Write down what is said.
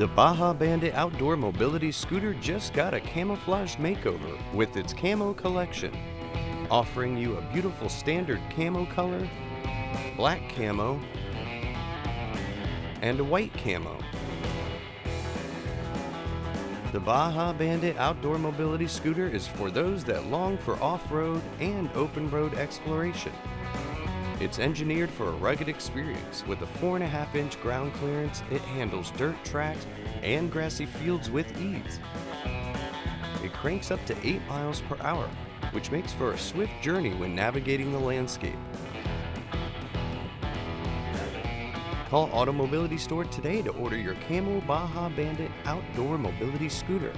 The Baja Bandit outdoor mobility scooter just got a camouflaged makeover with its Camo Collection, offering you a beautiful standard camo color, Black Camo, and a White Camo. The Baja Bandit outdoor mobility scooter is for those that long for off-road and open road exploration. It's engineered for a rugged experience. With a 4.5-inch ground clearance, it handles dirt tracks and grassy fields with ease. It cranks up to 8 miles per hour, which makes for a swift journey when navigating the landscape. Call AutoMobility store today to order your Camo Baja Bandit outdoor mobility scooter.